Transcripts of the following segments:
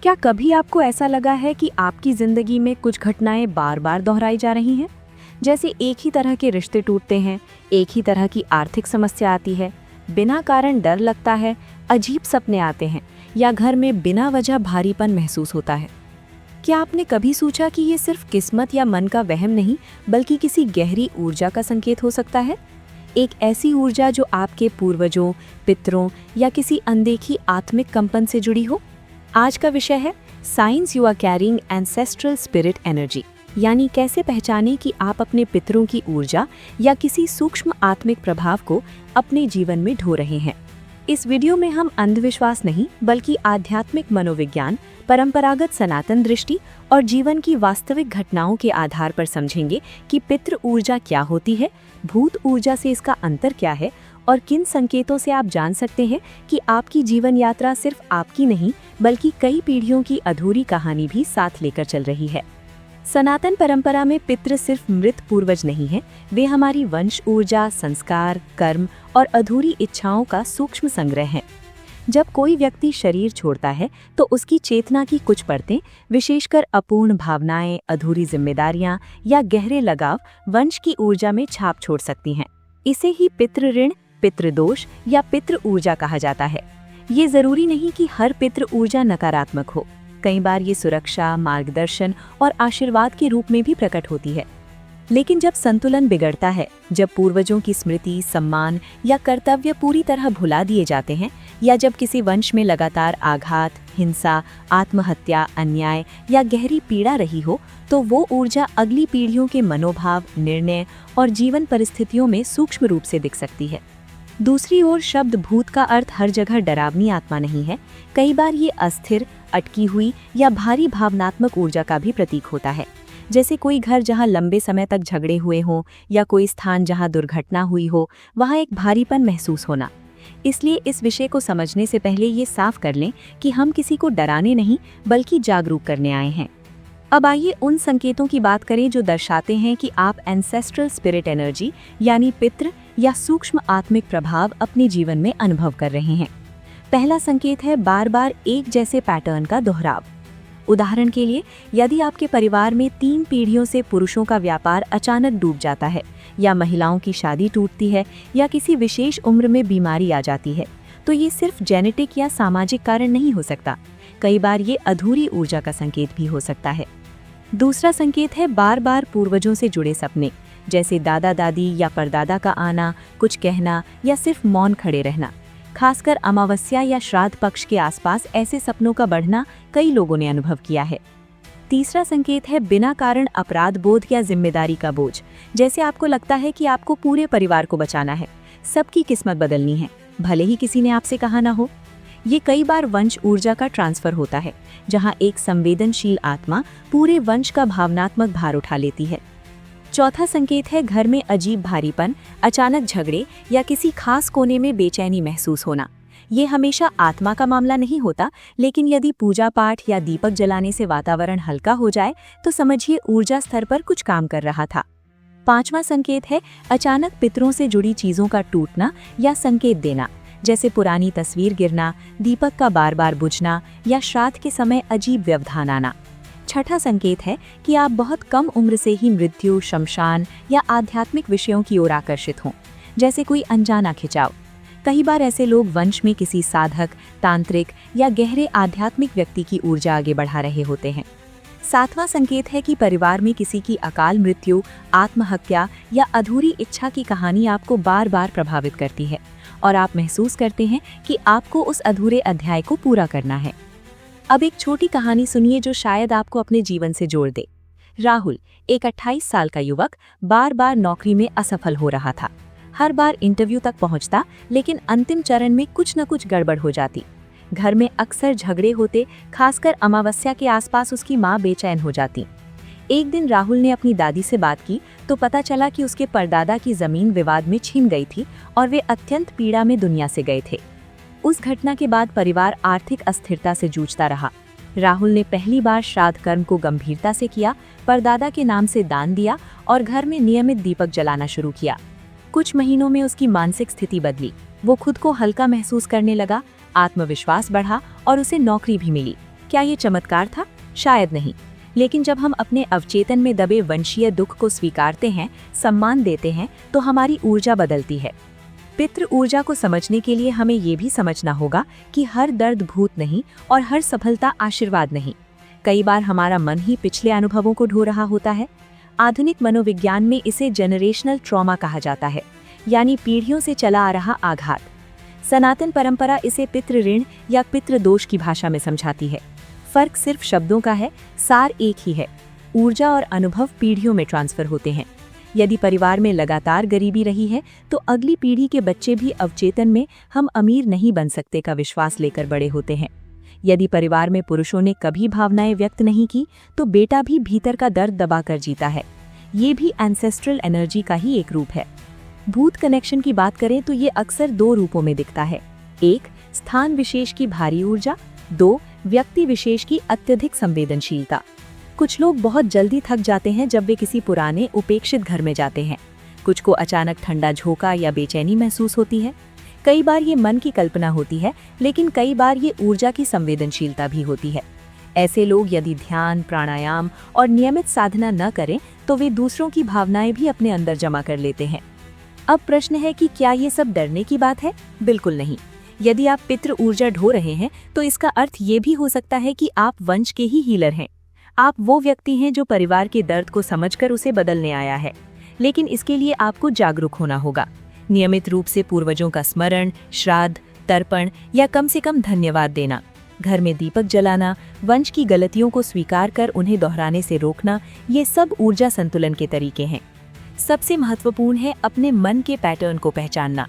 क्या कभी आपको ऐसा लगा है कि आपकी जिंदगी में कुछ घटनाएं बार बार दोहराई जा रही हैं? जैसे एक ही तरह के रिश्ते टूटते हैं, एक ही तरह की आर्थिक समस्या आती है, बिना कारण डर लगता है, अजीब सपने आते हैं या घर में बिना वजह भारीपन महसूस होता है। क्या आपने कभी सोचा कि ये सिर्फ किस्मत या मन का वहम नहीं, बल्कि किसी गहरी ऊर्जा का संकेत हो सकता है? एक ऐसी ऊर्जा जो आपके पूर्वजों, पितरों या किसी अनदेखी आत्मिक कंपन से जुड़ी हो। आज का विषय है science you are carrying ancestral spirit energy, यानी कैसे पहचानें कि आप अपने पितरों की ऊर्जा या किसी सूक्ष्म आत्मिक प्रभाव को अपने जीवन में ढो रहे हैं। इस वीडियो में हम अंधविश्वास नहीं, बल्कि आध्यात्मिक मनोविज्ञान, परंपरागत सनातन दृष्टि और जीवन की वास्तविक घटनाओं के आधार पर समझेंगे कि पितृ ऊर्जा क्या होती है, भूत ऊर्जा से इसका अंतर क्या है और किन संकेतों से आप जान सकते हैं कि आपकी जीवन यात्रा सिर्फ आपकी नहीं, बल्कि कई पीढ़ियों की अधूरी कहानी भी साथ लेकर चल रही है। सनातन परंपरा में पितृ सिर्फ मृत पूर्वज नहीं है, वे हमारी वंश ऊर्जा, संस्कार, कर्म और अधूरी इच्छाओं का सूक्ष्म संग्रह हैं। जब कोई व्यक्ति शरीर छोड़ता है तो उसकी चेतना की कुछ परतें, विशेषकर अपूर्ण भावनाएं, अधूरी जिम्मेदारियां या गहरे लगाव वंश की ऊर्जा में छाप छोड़ सकती हैं। इसे ही पितृ ऋण, पितृदोष या पितृ ऊर्जा कहा जाता है। ये जरूरी नहीं कि हर पितृ ऊर्जा नकारात्मक हो, कई बार ये सुरक्षा, मार्गदर्शन और आशीर्वाद के रूप में भी प्रकट होती है। लेकिन जब संतुलन बिगड़ता है, जब पूर्वजों की स्मृति, सम्मान या कर्तव्य पूरी तरह भुला दिए जाते हैं, या जब किसी वंश में लगातार आघात, हिंसा, आत्महत्या, अन्याय या गहरी पीड़ा रही हो, तो वो ऊर्जा अगली पीढ़ियों के मनोभाव, निर्णय और जीवन परिस्थितियों में सूक्ष्म रूप से दिख सकती है। दूसरी ओर शब्द भूत का अर्थ हर जगह डरावनी आत्मा नहीं है। कई बार ये अस्थिर, अटकी हुई या भारी भावनात्मक ऊर्जा का भी प्रतीक होता है। जैसे कोई घर जहां लंबे समय तक झगड़े हुए हों या कोई स्थान जहां दुर्घटना हुई हो, वहां एक भारीपन महसूस होना। इसलिए इस विषय को समझने से पहले ये साफ कर लें कि हम किसी को डराने नहीं, बल्कि जागरूक करने आए हैं। अब आइए उन संकेतों की बात करें जो दर्शाते हैं कि आप एंसेस्ट्रल स्पिरिट एनर्जी यानी पितृ या सूक्ष्म आत्मिक प्रभाव अपने जीवन में अनुभव कर रहे हैं। पहला संकेत है बार बार एक जैसे पैटर्न का दोहराव। उदाहरण के लिए, यदि आपके परिवार में 3 पीढ़ियों से पुरुषों का व्यापार अचानक डूब जाता है, या महिलाओं की शादी टूटती है, या किसी विशेष उम्र में बीमारी आ जाती है, तो ये सिर्फ जेनेटिक या सामाजिक कारण नहीं हो सकता। कई बार ये अधूरी ऊर्जा का संकेत भी हो सकता है। दूसरा संकेत है बार बार पूर्वजों से जुड़े सपने, जैसे दादा दादी या परदादा का आना, कुछ कहना या सिर्फ मौन खड़े रहना। खासकर अमावस्या या श्राद्ध पक्ष के आसपास ऐसे सपनों का बढ़ना कई लोगों ने अनुभव किया है। तीसरा संकेत है बिना कारण अपराध बोध या जिम्मेदारी का बोझ, जैसे आपको लगता है कि आपको पूरे परिवार को बचाना है, सबकी किस्मत बदलनी है, भले ही किसी ने आपसे कहा ना हो। ये कई बार वंश ऊर्जा का ट्रांसफर होता है, जहां एक संवेदनशील आत्मा पूरे वंश का भावनात्मक भार उठा लेती है। चौथा संकेत है घर में अजीब भारीपन, अचानक झगड़े या किसी खास कोने में बेचैनी महसूस होना। ये हमेशा आत्मा का मामला नहीं होता, लेकिन यदि पूजा पाठ या दीपक जलाने से वातावरण हल्का हो जाए तो समझिए ऊर्जा स्तर पर कुछ काम कर रहा था। पांचवा संकेत है अचानक पितरों से जुड़ी चीजों का टूटना या संकेत देना, जैसे पुरानी तस्वीर गिरना, दीपक का बार बार बुझना या श्राद्ध के समय अजीब व्यवधान आना। छठा संकेत है कि आप बहुत कम उम्र से ही मृत्यु, शमशान या आध्यात्मिक विषयों की ओर आकर्षित हों, जैसे कोई अनजाना खिंचाव। कई बार ऐसे लोग वंश में किसी साधक, तांत्रिक या गहरे आध्यात्मिक व्यक्ति की ऊर्जा आगे बढ़ा रहे होते हैं। सातवां संकेत है कि परिवार में किसी की अकाल मृत्यु, आत्महत्या या अधूरी इच्छा की कहानी आपको बार बार प्रभावित करती है और आप महसूस करते हैं कि आपको उस अधूरे अध्याय को पूरा करना है। अब एक छोटी कहानी सुनिए जो शायद आपको अपने जीवन से जोड़ दे। राहुल, एक 28 साल का युवक, बार बार नौकरी में असफल हो रहा था। हर बार इंटरव्यू तक पहुंचता, लेकिन अंतिम चरण में कुछ न कुछ गड़बड़ हो जाती। घर में अक्सर झगड़े होते, खासकर अमावस्या के आसपास उसकी माँ बेचैन हो जाती। एक दिन राहुल ने अपनी दादी से बात की तो पता चला कि उसके परदादा की जमीन विवाद में छिन गई थी और वे अत्यंत पीड़ा में दुनिया से गए थे। उस घटना के बाद परिवार आर्थिक अस्थिरता से जूझता रहा। राहुल ने पहली बार श्राद्ध कर्म को गंभीरता से किया, परदादा के नाम से दान दिया और घर में नियमित दीपक जलाना शुरू किया। कुछ महीनों में उसकी मानसिक स्थिति बदली, वो खुद को हल्का महसूस करने लगा, आत्मविश्वास बढ़ा और उसे नौकरी भी मिली। क्या ये चमत्कार था? शायद नहीं। लेकिन जब हम अपने अवचेतन में दबे वंशीय दुख को स्वीकारते हैं, सम्मान देते हैं, तो हमारी ऊर्जा बदलती है। पितृ ऊर्जा को समझने के लिए हमें ये भी समझना होगा कि हर दर्द भूत नहीं और हर सफलता आशीर्वाद नहीं। कई बार हमारा मन ही पिछले अनुभवों को ढो रहा होता है। आधुनिक मनोविज्ञान में इसे जनरेशनल ट्रॉमा कहा जाता है, यानी पीढ़ियों से चला आ रहा आघात। सनातन परंपरा इसे पितृ ऋण या पितृ दोष की भाषा में समझाती है। फर्क सिर्फ शब्दों का है, सार एक ही है। ऊर्जा और अनुभव पीढ़ियों में ट्रांसफर होते हैं। यदि परिवार में लगातार गरीबी रही है, तो अगली पीढ़ी के बच्चे भी अवचेतन में हम अमीर नहीं बन सकते का विश्वास लेकर बड़े होते हैं। यदि परिवार में पुरुषों ने कभी भावनाएं व्यक्त नहीं की, तो बेटा भी भीतर का दर्द दबाकर जीता है। ये भी एंसेस्ट्रल एनर्जी का ही एक रूप है। भूत कनेक्शन की बात करें तो ये अक्सर दो रूपों में दिखता है। एक, स्थान विशेष की भारी ऊर्जा। दो, व्यक्ति विशेष की अत्यधिक संवेदनशीलता। कुछ लोग बहुत जल्दी थक जाते हैं जब वे किसी पुराने उपेक्षित घर में जाते हैं। कुछ को अचानक ठंडा झोंका या बेचैनी महसूस होती है। कई बार ये मन की कल्पना होती है, लेकिन कई बार ये ऊर्जा की संवेदनशीलता भी होती है। ऐसे लोग यदि ध्यान, प्राणायाम और नियमित साधना न करें, तो वे दूसरों की भावनाएं भी अपने अंदर जमा कर लेते हैं। अब प्रश्न है कि क्या ये सब डरने की बात है? बिल्कुल नहीं। यदि आप पितृ ऊर्जा ढो रहे हैं, तो इसका अर्थ ये भी हो सकता है कि आप वंश के ही हीलर हैं। आप वो व्यक्ति हैं जो परिवार के दर्द को समझकर उसे बदलने आया है। लेकिन इसके लिए आपको जागरूक होना होगा। नियमित रूप से पूर्वजों का स्मरण, श्राद्ध, तर्पण या कम से कम धन्यवाद देना, घर में दीपक जलाना, वंश की गलतियों को स्वीकार कर उन्हें दोहराने से रोकना, ये सब ऊर्जा संतुलन के तरीके हैं। सबसे महत्वपूर्ण है अपने मन के पैटर्न को पहचानना।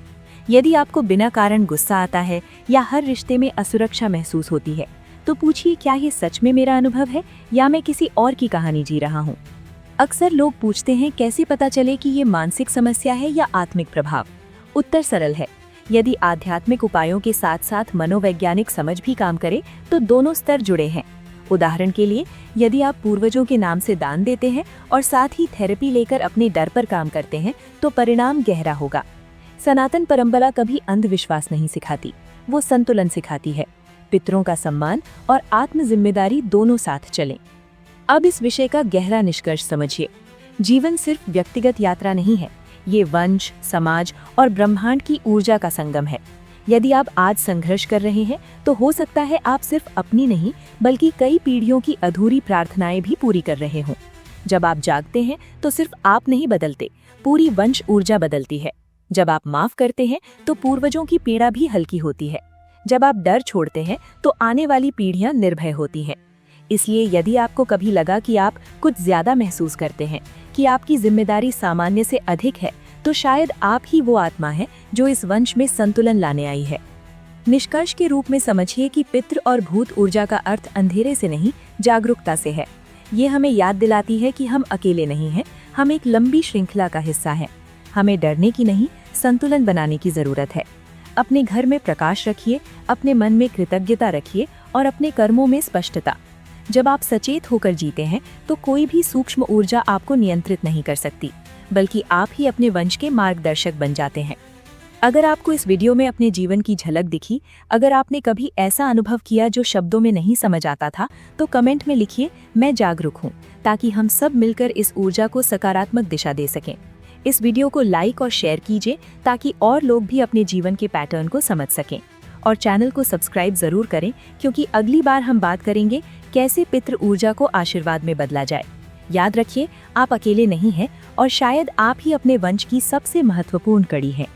यदि आपको बिना कारण गुस्सा आता है या हर रिश्ते में असुरक्षा महसूस होती है, तो पूछिए, क्या ये सच में मेरा अनुभव है या मैं किसी और की कहानी जी रहा हूँ? अक्सर लोग पूछते हैं, कैसे पता चले कि ये मानसिक समस्या है या आत्मिक प्रभाव? उत्तर सरल है। यदि आध्यात्मिक उपायों के साथ साथ मनोवैज्ञानिक समझ भी काम करे, तो दोनों स्तर जुड़े हैं। उदाहरण के लिए, यदि आप पूर्वजों के नाम से दान देते हैं और साथ ही थेरेपी लेकर अपने डर पर काम करते हैं, तो परिणाम गहरा होगा। सनातन परंपरा कभी अंधविश्वास नहीं सिखाती, वो संतुलन सिखाती है। पितरों का सम्मान और आत्म जिम्मेदारी दोनों साथ चलें। अब इस विषय का गहरा निष्कर्ष समझिए। जीवन सिर्फ व्यक्तिगत यात्रा नहीं है, ये वंश, समाज और ब्रह्मांड की ऊर्जा का संगम है। यदि आप आज संघर्ष कर रहे हैं, तो हो सकता है आप सिर्फ अपनी नहीं, बल्कि कई पीढ़ियों की अधूरी प्रार्थनाएं भी पूरी कर रहे हों। जब आप जागते हैं, तो सिर्फ आप नहीं बदलते, पूरी वंश ऊर्जा बदलती है। जब आप माफ करते हैं, तो पूर्वजों की पीड़ा भी हल्की होती है। जब आप डर छोड़ते हैं, तो आने वाली पीढ़ियां निर्भय होती हैं। इसलिए यदि आपको कभी लगा कि आप कुछ ज्यादा महसूस करते हैं, कि आपकी जिम्मेदारी सामान्य से अधिक है, तो शायद आप ही वो आत्मा है जो इस वंश में संतुलन लाने आई है। निष्कर्ष के रूप में समझिए कि पितृ और भूत ऊर्जा का अर्थ अंधेरे से नहीं, जागरूकता से है। ये हमें याद दिलाती है कि हम अकेले नहीं हैं, हम एक लंबी श्रृंखला का हिस्सा हैं। हमें डरने की नहीं, संतुलन बनाने की जरूरत है। अपने घर में प्रकाश रखिए, अपने मन में कृतज्ञता रखिए और अपने कर्मों में स्पष्टता। जब आप सचेत होकर जीते हैं, तो कोई भी सूक्ष्म ऊर्जा आपको नियंत्रित नहीं कर सकती, बल्कि आप ही अपने वंश के मार्गदर्शक बन जाते हैं। अगर आपको इस वीडियो में अपने जीवन की झलक दिखी, अगर आपने कभी ऐसा अनुभव किया जो शब्दों में नहीं समझ आता था, तो कमेंट में लिखिए, मैं जागरूक हूँ, ताकि हम सब मिलकर इस ऊर्जा को सकारात्मक दिशा दे सकें। इस वीडियो को लाइक और शेयर कीजिए, ताकि और लोग भी अपने जीवन के पैटर्न को समझ सकें। और चैनल को सब्सक्राइब जरूर करें, क्योंकि अगली बार हम बात करेंगे कैसे पितृ ऊर्जा को आशीर्वाद में बदला जाए। याद रखिए, आप अकेले नहीं हैं और शायद आप ही अपने वंश की सबसे महत्वपूर्ण कड़ी हैं।